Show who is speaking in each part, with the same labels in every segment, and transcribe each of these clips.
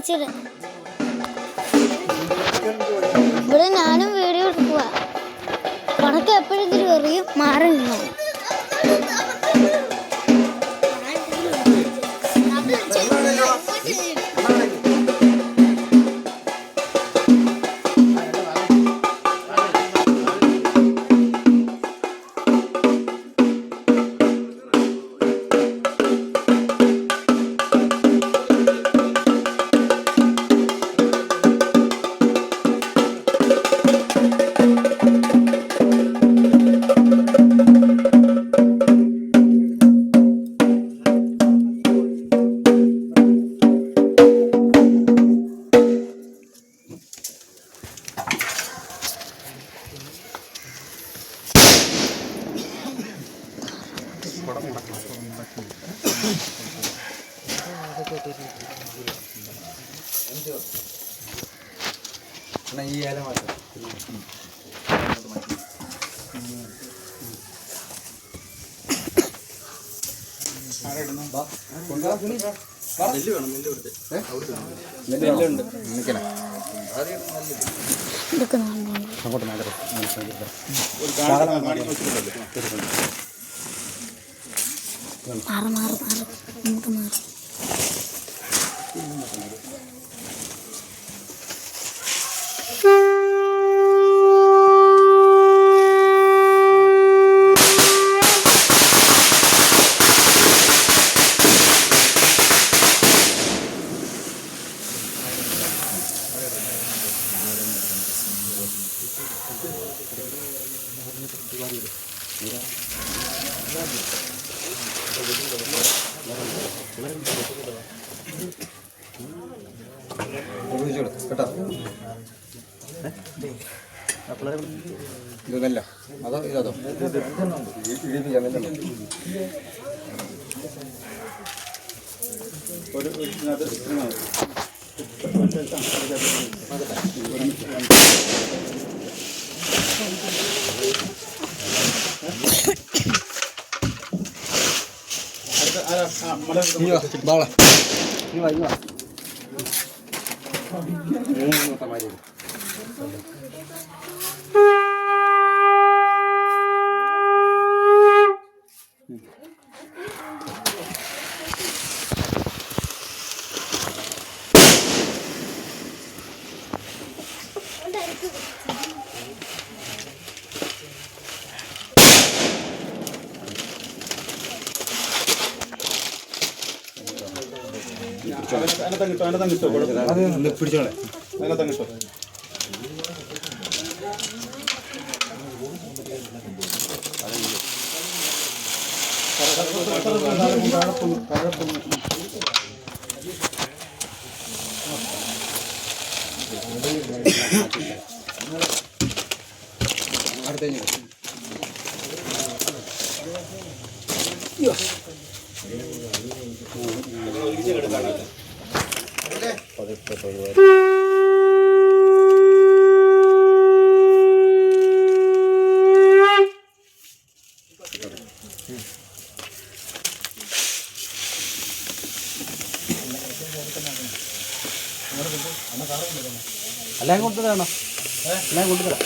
Speaker 1: വെച്ചിട്ട് ഇവിടെ ഞാനും വീഡിയോ എടുക്കുക. പടക്കം എപ്പോഴെങ്കിലും എറിയും, മാറി നിന്നു.
Speaker 2: ഈ ഇല മാത്രം കേട്ടോ. ഇതല്ല അതോ ഇതോ പിടിച്ചോളെ കിട്ടോ. അടുത്ത എല്ലാം കൊണ്ടുതരാണോ? എല്ലാം കൊണ്ടുതരാം.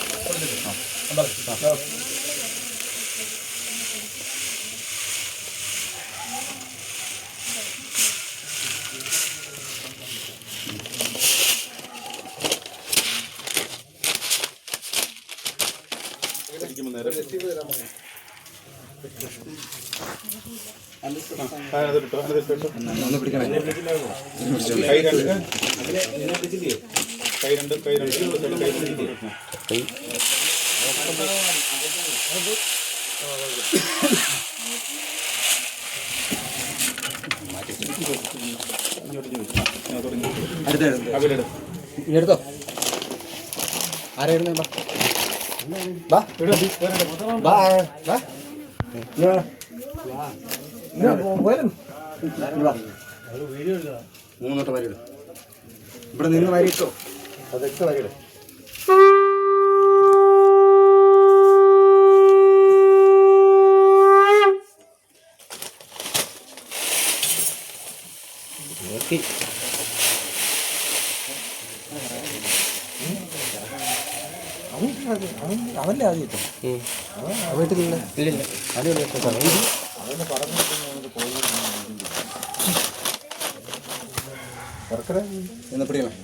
Speaker 2: ഒന്ന് പിടിക്കണേ. എടുത്തോ. ആരായിരുന്നു? മൂന്നോട്ട് വരിയിടും. ഇവിടെ നിന്ന് വരിയിട്ടോ. അതൊക്കെ വരിയിടും. ഓക്കെ. അവൻ്റെ ആദ്യം വീട്ടിലില്ല ഇല്ലില്ല എന്ന് പിടിക്കണം.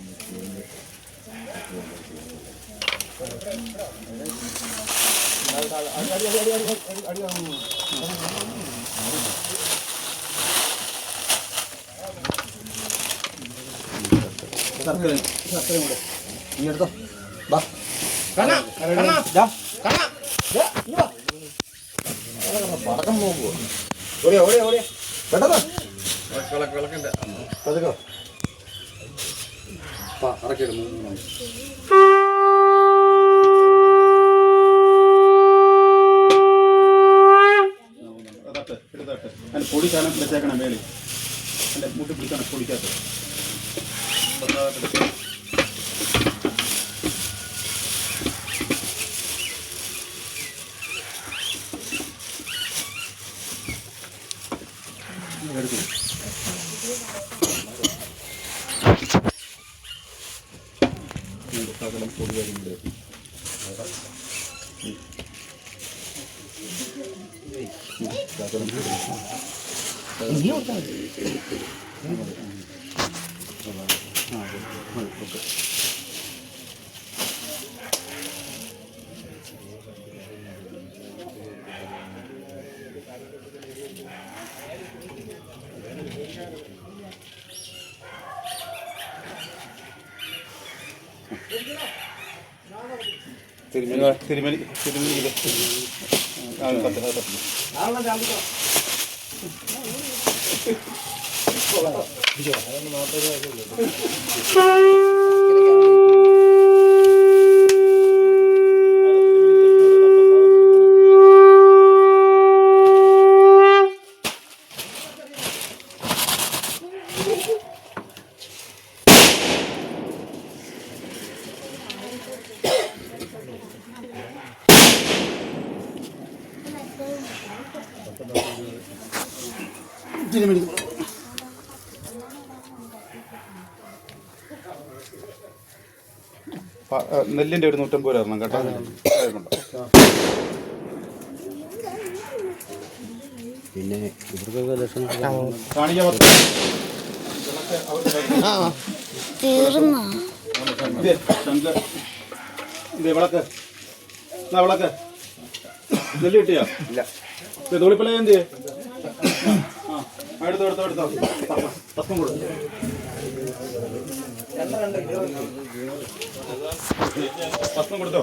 Speaker 2: നീ എടുത്തോ ബാ പടക്കം പോകുമ്പോ ഓടിയാ ഓടിയാ ഓടിയാ പെട്ടെന്ന് പതുക്കോ ഇറക്കിയിടുന്നു. അതിന് പൊടി സാധനം വെച്ചേക്കണം മേളി എൻ്റെ മുട്ടി പിടിക്കണം പൊടിക്കാത്ത എടുക്കും. പൊടി വരുന്നുണ്ട് തിരുമലി നെല്ലിൻ്റെ ഒരു 150 രൂപ കേട്ടോ.
Speaker 3: പിന്നെ ഇവർക്കൊക്കെ ലക്ഷണം
Speaker 2: വിളക്ക് വിളക്ക് നെല്ല് കിട്ടിയോ? ഇല്ല. തൊളിപ്പല എന്ത് എടുത്തോ എടുത്തോ എടുത്തോ ഭസ്മം കൊടു ഭസ്മം കൊടുത്തോ.